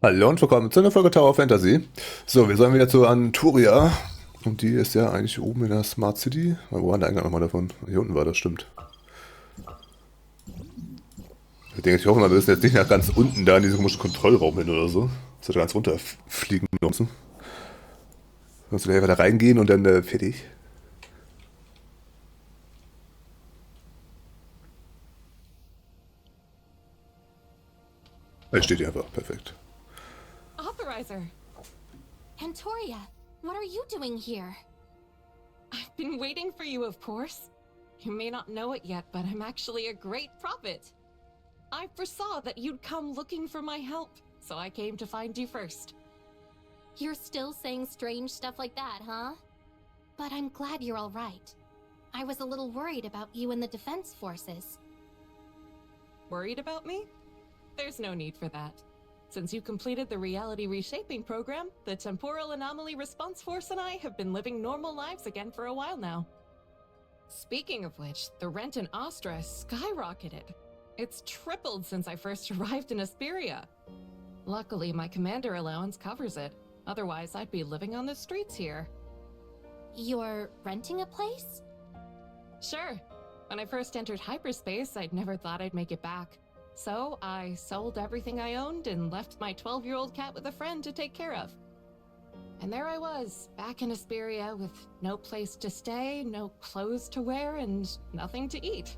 Hallo und willkommen zu einer Folge Tower of Fantasy. So, wir sollen wieder zu Antoria. Und die ist ja eigentlich oben in der Smart City. Wo war der Eingang nochmal davon? Hier unten war das, stimmt. Ich hoffe mal, wir müssen jetzt nicht nach ganz unten da in diesen komischen Kontrollraum hin oder so. Dass wir da ganz runterfliegen müssen. Sonst wir da reingehen und dann fertig. Er steht hier einfach, perfekt. Authorizer! Antoria, what are you doing here? I've been waiting for you, of course. You may not know it yet, but I'm actually a great prophet. I foresaw that you'd come looking for my help, so I came to find you first. You're still saying strange stuff like that, huh? But I'm glad you're all right. I was a little worried about you and the defense forces. Worried about me? There's no need for that. Since you completed the reality reshaping program, the Temporal Anomaly Response Force and I have been living normal lives again for a while now. Speaking of which, the rent in Astra has skyrocketed. It's tripled since I first arrived in Asperia. Luckily, my commander allowance covers it. Otherwise, I'd be living on the streets here. You're renting a place? Sure. When I first entered hyperspace, I'd never thought I'd make it back. So I sold everything I owned and left my 12-year-old cat with a friend to take care of. And there I was, back in Asperia with no place to stay, no clothes to wear, and nothing to eat.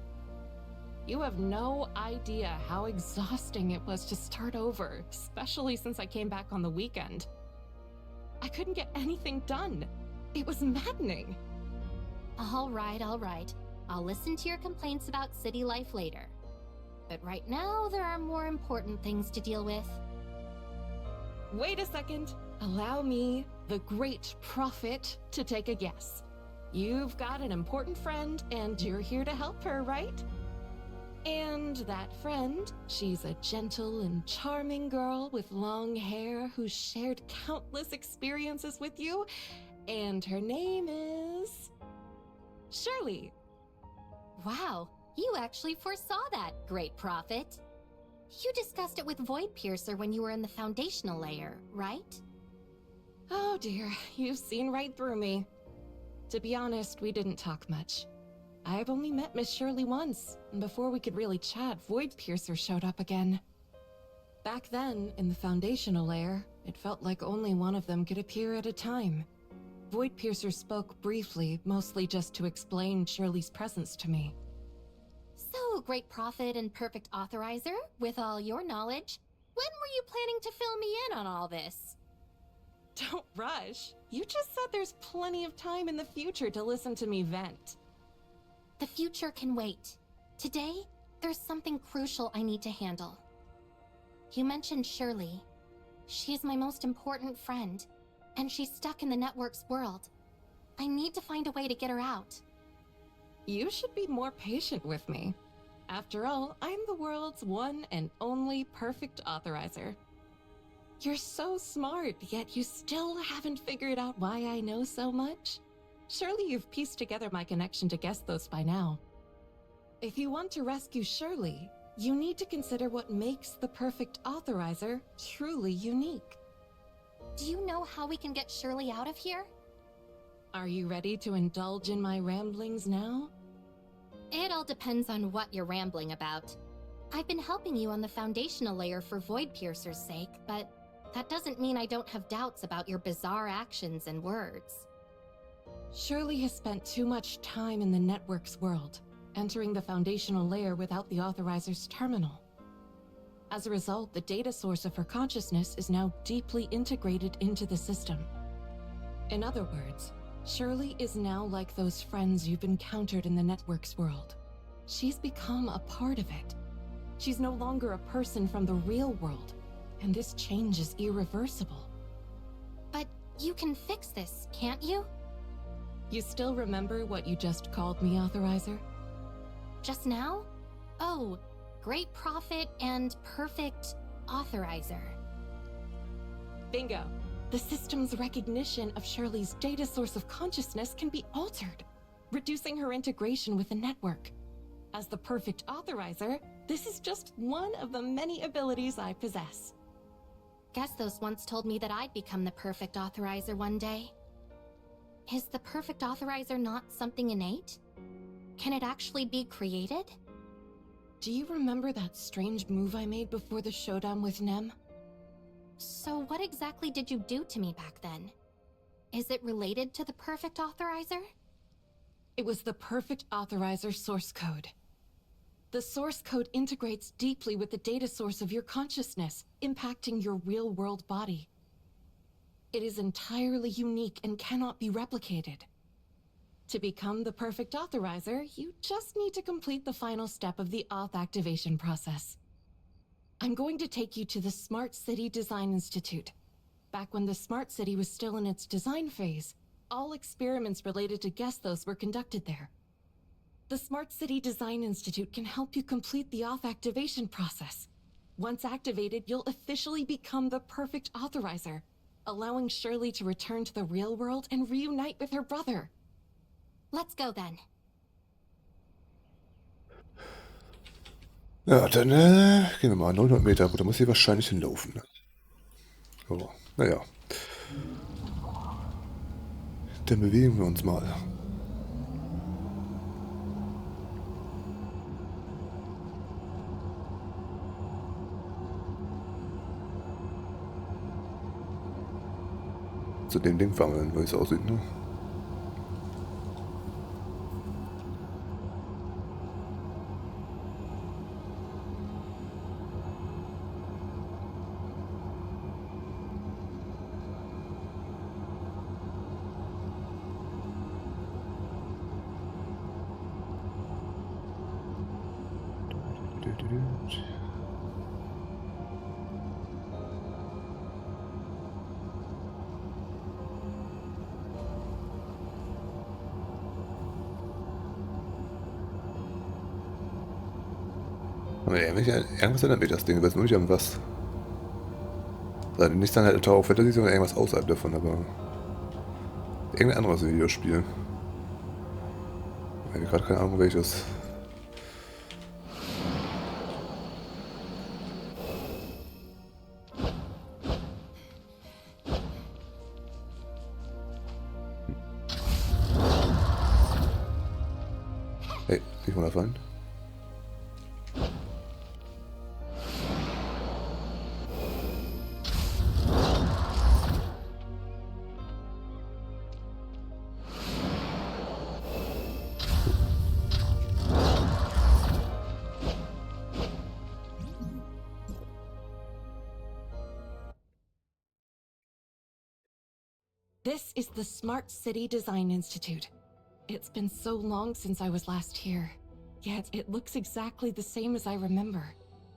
You have no idea how exhausting it was to start over, especially since I came back on the weekend. I couldn't get anything done. It was maddening. All right. I'll listen to your complaints about city life later. But right now, there are more important things to deal with. Wait a second. Allow me, the great prophet, to take a guess. You've got an important friend, and you're here to help her, right? And that friend, she's a gentle and charming girl with long hair who shared countless experiences with you, and her name is... Shirley. Wow, you actually foresaw that, great prophet. You discussed it with Void Piercer when you were in the foundational layer, right? Oh dear, you've seen right through me. To be honest, we didn't talk much. I've only met Miss Shirley once, and before we could really chat, Void Piercer showed up again. Back then, in the foundational layer, it felt like only one of them could appear at a time. Void Piercer spoke briefly, mostly just to explain Shirley's presence to me. So, great prophet and perfect authorizer, with all your knowledge, when were you planning to fill me in on all this? Don't rush. You just said there's plenty of time in the future to listen to me vent. The future can wait. Today, there's something crucial I need to handle. You mentioned Shirley. She's my most important friend, and she's stuck in the network's world. I need to find a way to get her out. You should be more patient with me. After all, I'm the world's one and only perfect authorizer. You're so smart, yet you still haven't figured out why I know so much. Surely you've pieced together my connection to Gestos by now. If you want to rescue Shirley, you need to consider what makes the perfect authorizer truly unique. Do you know how we can get Shirley out of here? Are you ready to indulge in my ramblings now? It all depends on what you're rambling about. I've been helping you on the foundational layer for Void Piercer's sake, but that doesn't mean I don't have doubts about your bizarre actions and words. Shirley has spent too much time in the network's world, entering the foundational layer without the authorizer's terminal. As a result, the data source of her consciousness is now deeply integrated into the system. In other words, Shirley is now like those friends you've encountered in the network's world. She's become a part of it. She's no longer a person from the real world, and this change is irreversible. But you can fix this, can't you? You still remember what you just called me, Authorizer? Just now? Oh, great prophet and perfect authorizer. Bingo. The system's recognition of Shirley's data source of consciousness can be altered, reducing her integration with the network. As the perfect authorizer, this is just one of the many abilities I possess. Gestos once told me that I'd become the perfect authorizer one day. Is the perfect authorizer not something innate? Can it actually be created? Do you remember that strange move I made before the showdown with Nem? So what exactly did you do to me back then? Is it related to the perfect authorizer? It was the perfect authorizer source code. The source code integrates deeply with the data source of your consciousness, impacting your real-world body. It is entirely unique and cannot be replicated. To become the perfect authorizer, you just need to complete the final step of the auth activation process. I'm going to take you to the Smart City Design Institute. Back when the Smart City was still in its design phase, all experiments related to Gestos were conducted there. The Smart City Design Institute can help you complete the auth activation process. Once activated, you'll officially become the perfect authorizer, allowing Shirley to return to the real world and reunite with her brother. Let's go then. Ja, dann gehen wir mal 900 Meter. Gut, da muss ich wahrscheinlich hinlaufen. Ne? So, naja. Dann bewegen wir uns mal. Zu dem Ding fahren wir dann, wie es aussieht, ne? Aber irgendwas erinnert mich das Ding, ich weiß nur nicht an was. Also nicht dann halt Tower of Fantasy, sondern irgendwas außerhalb davon, aber irgendein anderes Videospiel. Ich habe gerade keine Ahnung welches. Hey, nicht runterfallen. This is the Smart City Design Institute. It's been so long since I was last here, yet it looks exactly the same as I remember,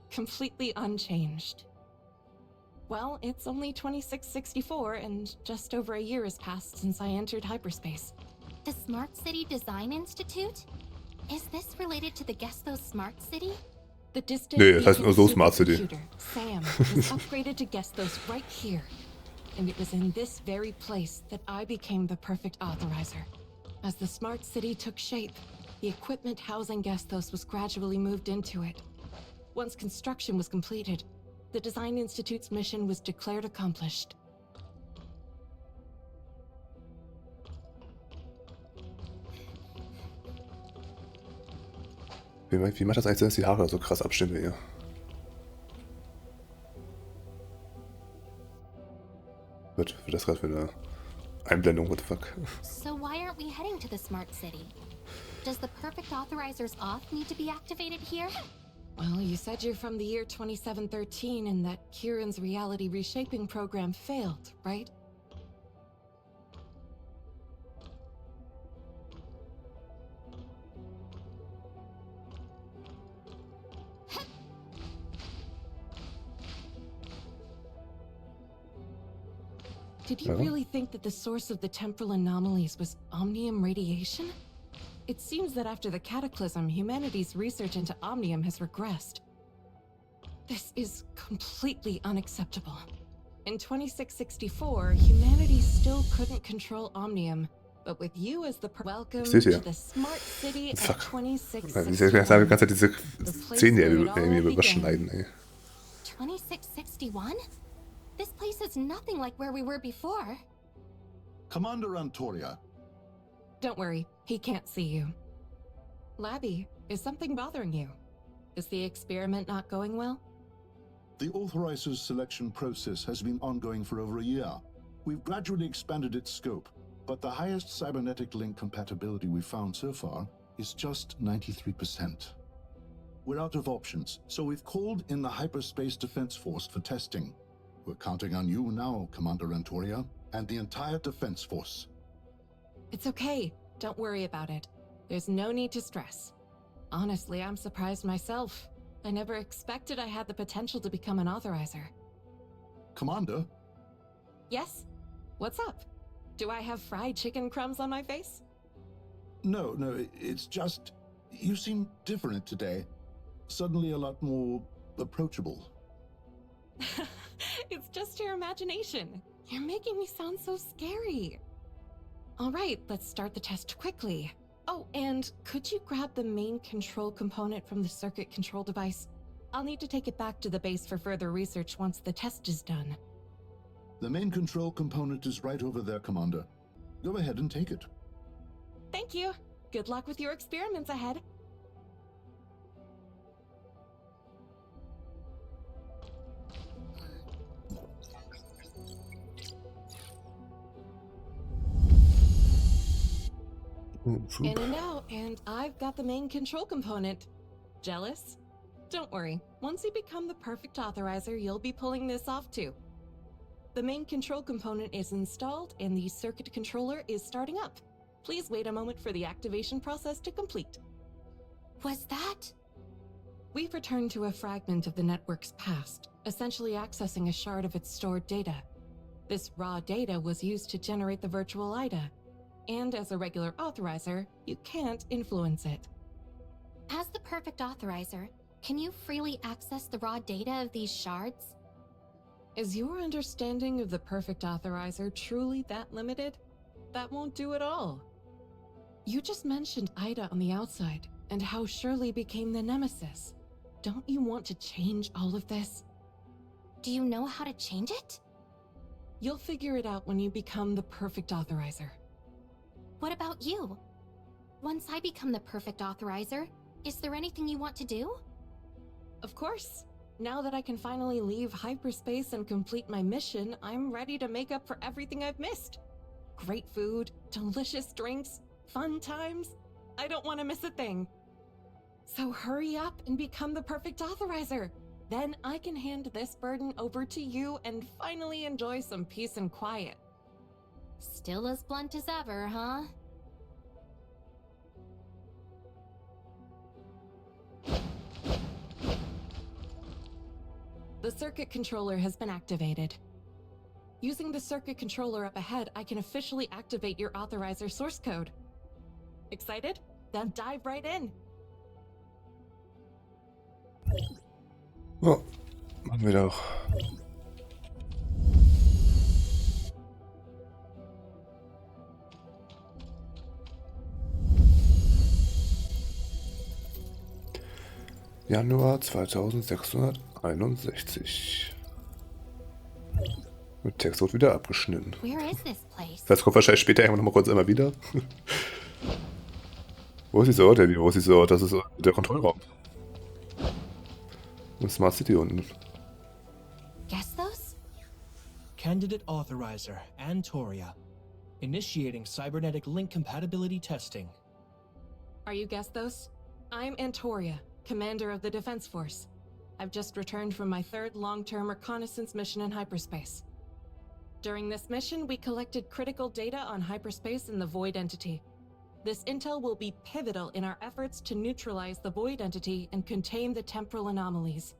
completely unchanged. Well, it's only 2664 and just over a year has passed since I entered hyperspace. The Smart City Design Institute? Is this related to the Gestos Smart City? The distant Nee, das heißt nur so Smart City. computer, Sam, was upgraded to Gestos right here. And it was in this very place that I became the perfect authorizer. As the Smart City took shape, the equipment housing Gestos was gradually moved into it. Once construction was completed, the Design Institute's mission was declared accomplished. Wie macht das eigentlich Sinn, dass die Haare so krass abstimmen hier? Wird das gerade für eine Einblendung? What the fuck? So why aren't we heading to the Smart City? Does the perfect authorizer's auth need to be activated here? Well, you said you're from the year 2713 and that Kieran's reality reshaping program failed, right? Did you really think that the source of the temporal anomalies was omnium radiation? It seems that after the cataclysm, humanity's research into omnium has regressed. This is completely unacceptable. In 2664, humanity still couldn't control omnium, but with you as the welcome to the smart city of 2661. Die ganze Zeit diese Szenen hier überschneiden, ey. 2661? This was nothing like where we were before. Commander Antoria. Don't worry, he can't see you. Labby, is something bothering you? Is the experiment not going well? The Authorizer's selection process has been ongoing for over a year. We've gradually expanded its scope, but the highest cybernetic link compatibility we've found so far is just 93%. We're out of options, so we've called in the Hyperspace Defense Force for testing. We're counting on you now, Commander Antoria, and the entire Defense Force. It's okay. Don't worry about it. There's no need to stress. Honestly, I'm surprised myself. I never expected I had the potential to become an authorizer. Commander? Yes? What's up? Do I have fried chicken crumbs on my face? No, it's just... You seem different today. Suddenly a lot more approachable. It's just your imagination. You're making me sound so scary. All right, let's start the test quickly. Oh, and could you grab the main control component from the circuit control device? I'll need to take it back to the base for further research once the test is done. The main control component is right over there, Commander. Go ahead and take it. Thank you. Good luck with your experiments ahead. In and out, and I've got the main control component. Jealous? Don't worry. Once you become the perfect authorizer, you'll be pulling this off too. The main control component is installed and the circuit controller is starting up. Please wait a moment for the activation process to complete. Was that? We've returned to a fragment of the network's past, essentially accessing a shard of its stored data. This raw data was used to generate the virtual IDA, and as a regular authorizer, you can't influence it. As the perfect authorizer, can you freely access the raw data of these shards? Is your understanding of the perfect authorizer truly that limited? That won't do it all. You just mentioned Ida on the outside, and how Shirley became the nemesis. Don't you want to change all of this? Do you know how to change it? You'll figure it out when you become the perfect authorizer. What about you? Once I become the perfect authorizer, is there anything you want to do? Of course. Now that I can finally leave hyperspace and complete my mission, I'm ready to make up for everything I've missed. Great food, delicious drinks, fun times. I don't want to miss a thing. So hurry up and become the perfect authorizer. Then I can hand this burden over to you and finally enjoy some peace and quiet. Still as blunt as ever, huh? The circuit controller has been activated. Using the circuit controller up ahead, I can officially activate your authorizer source code. Excited? Then dive right in. Oh, machen wir doch. Januar 2661. Mit Text wird wieder abgeschnitten. Where is this place? Das kommt wahrscheinlich später irgendwann noch mal kurz einmal wieder. Wo ist dieser Ort, Eddie? Wo ist dieser Ort? Das ist der Kontrollraum. Und Smart City unten. Guess those? Candidate Authorizer, Antoria. Initiating cybernetic link compatibility testing. Are you Gestos? I'm Antoria, commander of the Defense Force. I've just returned from my third long-term reconnaissance mission in hyperspace. During this mission, we collected critical data on hyperspace and the Void Entity. This intel will be pivotal in our efforts to neutralize the Void Entity and contain the temporal anomalies.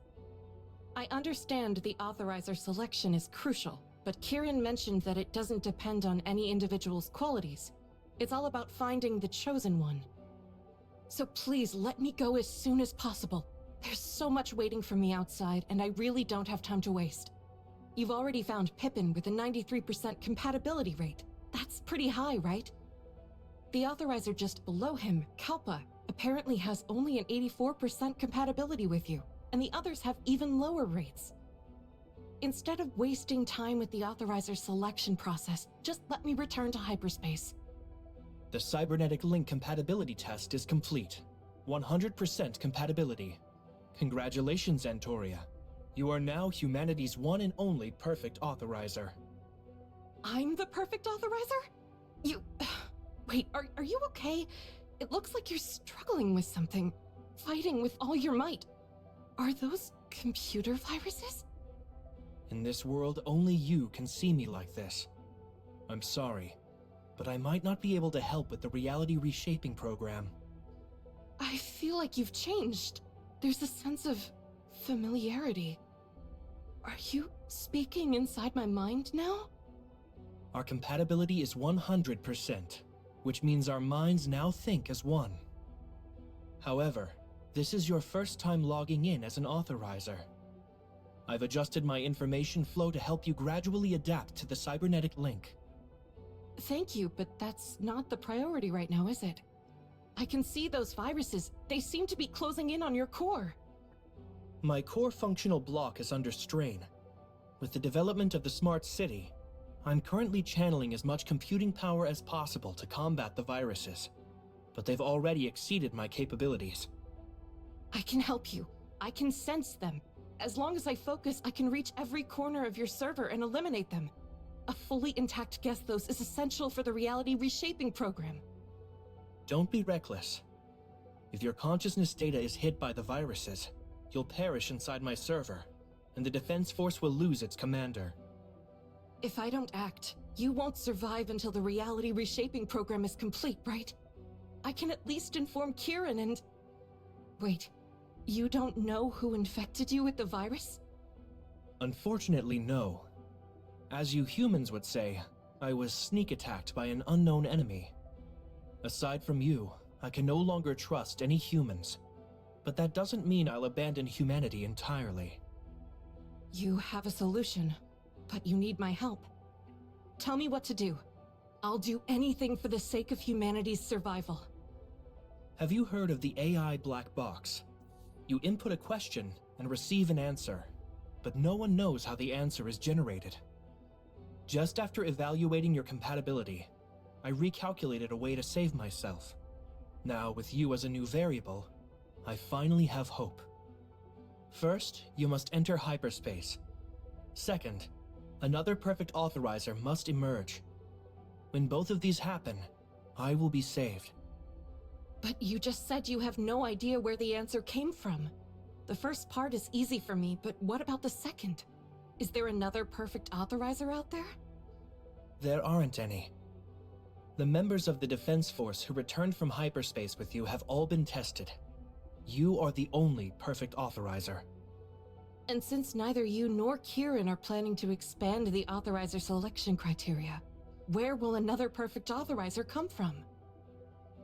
I understand the authorizer selection is crucial, but Kieran mentioned that it doesn't depend on any individual's qualities. It's all about finding the chosen one. So please let me go as soon as possible. There's so much waiting for me outside, and I really don't have time to waste. You've already found Pippin with a 93% compatibility rate. That's pretty high, right? The authorizer just below him, Kalpa, apparently has only an 84% compatibility with you, and the others have even lower rates. Instead of wasting time with the authorizer selection process, just let me return to hyperspace. The cybernetic link compatibility test is complete. 100% compatibility. Congratulations, Antoria. You are now humanity's one and only perfect authorizer. I'm the perfect authorizer? You... Wait, are you okay? It looks like you're struggling with something. Fighting with all your might. Are those computer viruses? In this world, only you can see me like this. I'm sorry, but I might not be able to help with the reality reshaping program. I feel like you've changed. There's a sense of familiarity. Are you speaking inside my mind now? Our compatibility is 100%, which means our minds now think as one. However, this is your first time logging in as an authorizer. I've adjusted my information flow to help you gradually adapt to the cybernetic link. Thank you, but that's not the priority right now, is it? I can see those viruses. They seem to be closing in on your core. My core functional block is under strain. With the development of the smart city, I'm currently channeling as much computing power as possible to combat the viruses, but they've already exceeded my capabilities. I can help you. I can sense them. As long as I focus, I can reach every corner of your server and eliminate them. A fully intact Gesthos is essential for the reality reshaping program. Don't be reckless. If your consciousness data is hit by the viruses, you'll perish inside my server, and the defense force will lose its commander. If I don't act, you won't survive until the reality reshaping program is complete, right? I can at least inform Kieran and... Wait, you don't know who infected you with the virus? Unfortunately, no. As you humans would say, I was sneak attacked by an unknown enemy. Aside from you, I can no longer trust any humans. But that doesn't mean I'll abandon humanity entirely. You have a solution, but you need my help. Tell me what to do. I'll do anything for the sake of humanity's survival. Have you heard of the AI black box? You input a question and receive an answer, but no one knows how the answer is generated. Just after evaluating your compatibility, I recalculated a way to save myself. Now, with you as a new variable, I finally have hope. First, you must enter hyperspace. Second, another perfect authorizer must emerge. When both of these happen, I will be saved. But you just said you have no idea where the answer came from. The first part is easy for me, but what about the second? Is there another perfect authorizer out there? There aren't any. The members of the defense force who returned from hyperspace with you have all been tested. You are the only perfect authorizer. And since neither you nor Kieran are planning to expand the authorizer selection criteria, where will another perfect authorizer come from?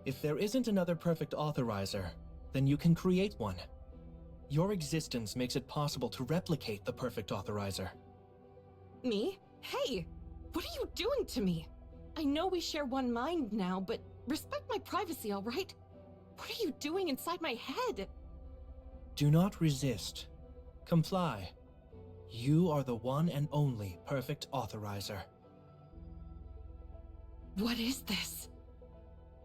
If there isn't another perfect authorizer, then you can create one. Your existence makes it possible to replicate the perfect authorizer. Me? Hey! What are you doing to me? I know we share one mind now, but respect my privacy, all right? What are you doing inside my head? Do not resist. Comply. You are the one and only perfect authorizer. What is this?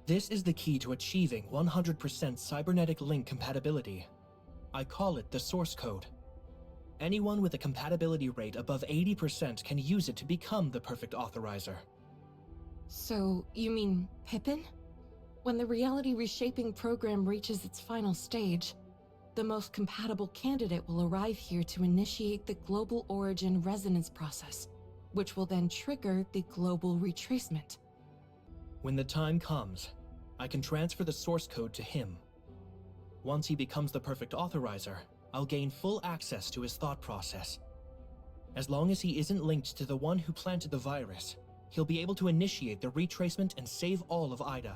This is the key to achieving 100% cybernetic link compatibility. I call it the source code. Anyone with a compatibility rate above 80% can use it to become the perfect authorizer. So, you mean Pippin? When the reality reshaping program reaches its final stage, the most compatible candidate will arrive here to initiate the global origin resonance process, which will then trigger the global retracement. When the time comes, I can transfer the source code to him. Once he becomes the perfect authorizer, I'll gain full access to his thought process. As long as he isn't linked to the one who planted the virus, he'll be able to initiate the retracement and save all of Ida.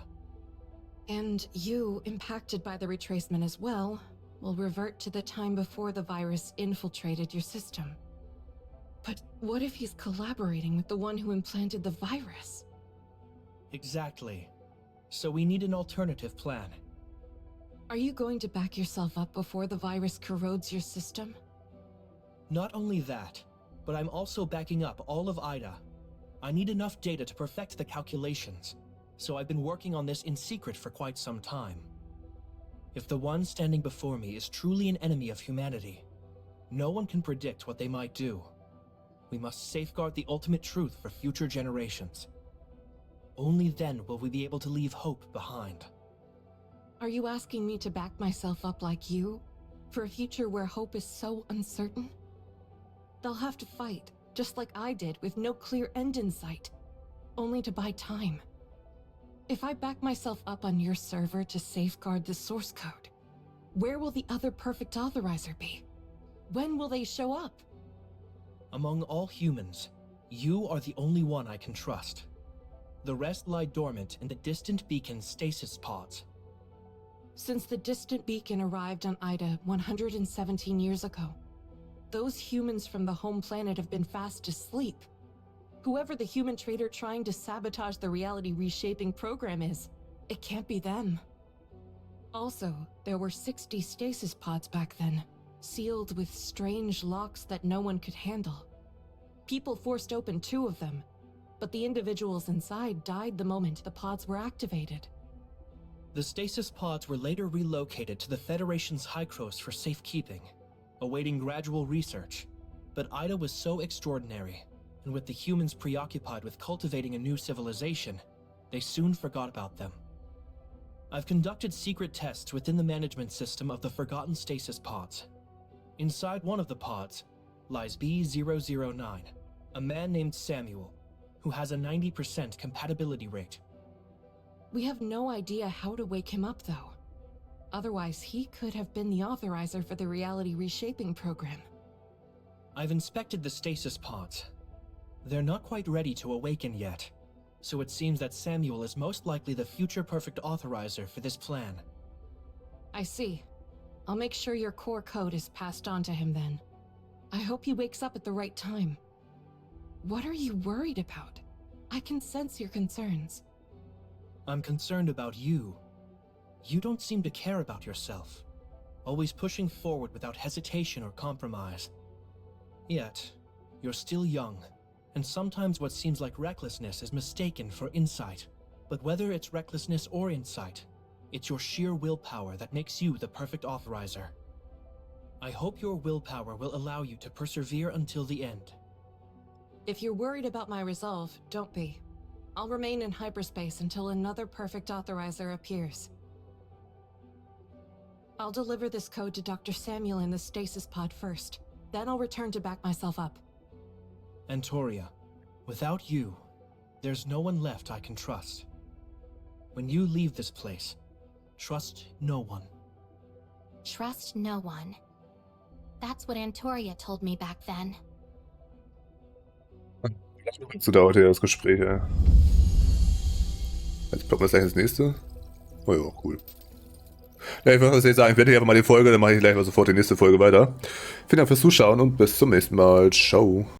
And you, impacted by the retracement as well, will revert to the time before the virus infiltrated your system. But what if he's collaborating with the one who implanted the virus? Exactly. So we need an alternative plan. Are you going to back yourself up before the virus corrodes your system? Not only that, but I'm also backing up all of IDA. I need enough data to perfect the calculations, so I've been working on this in secret for quite some time. If the one standing before me is truly an enemy of humanity, no one can predict what they might do. We must safeguard the ultimate truth for future generations. Only then will we be able to leave hope behind. Are you asking me to back myself up like you? For a future where hope is so uncertain? They'll have to fight, just like I did, with no clear end in sight, only to buy time. If I back myself up on your server to safeguard the source code, where will the other perfect authorizer be? When will they show up? Among all humans, you are the only one I can trust. The rest lie dormant in the distant beacon's stasis pods. Since the distant beacon arrived on Ida 117 years ago, those humans from the home planet have been fast asleep. Whoever the human traitor trying to sabotage the reality reshaping program is, it can't be them. Also, there were 60 stasis pods back then, sealed with strange locks that no one could handle. People forced open 2 of them, but the individuals inside died the moment the pods were activated. The stasis pods were later relocated to the Federation's Hykros for safekeeping, awaiting gradual research, but Ida was so extraordinary, and with the humans preoccupied with cultivating a new civilization, they soon forgot about them. I've conducted secret tests within the management system of the forgotten stasis pods. Inside one of the pods lies B009, a man named Samuel, who has a 90% compatibility rate. We have no idea how to wake him up, though. Otherwise, he could have been the authorizer for the reality reshaping program. I've inspected the stasis pods. They're not quite ready to awaken yet, so it seems that Samuel is most likely the future perfect authorizer for this plan. I see. I'll make sure your core code is passed on to him then. I hope he wakes up at the right time. What are you worried about? I can sense your concerns. I'm concerned about you. You don't seem to care about yourself, always pushing forward without hesitation or compromise. Yet, you're still young, and sometimes what seems like recklessness is mistaken for insight. But whether it's recklessness or insight, it's your sheer willpower that makes you the perfect authorizer. I hope your willpower will allow you to persevere until the end. If you're worried about my resolve, don't be. I'll remain in hyperspace until another perfect authorizer appears. I'll deliver this code to Dr. Samuel in the stasis pod first. Then I'll return to back myself up. Antoria, without you, there's no one left I can trust. When you leave this place, trust no one. Trust no one. That's what Antoria told me back then. So dauert ja das Gespräch, ja. Jetzt packen wir gleich das nächste. Oh ja, cool. Ja, ich würde sagen, ich werde hier einfach mal die Folge, dann mache ich gleich mal sofort die nächste Folge weiter. Vielen Dank fürs Zuschauen und bis zum nächsten Mal. Ciao.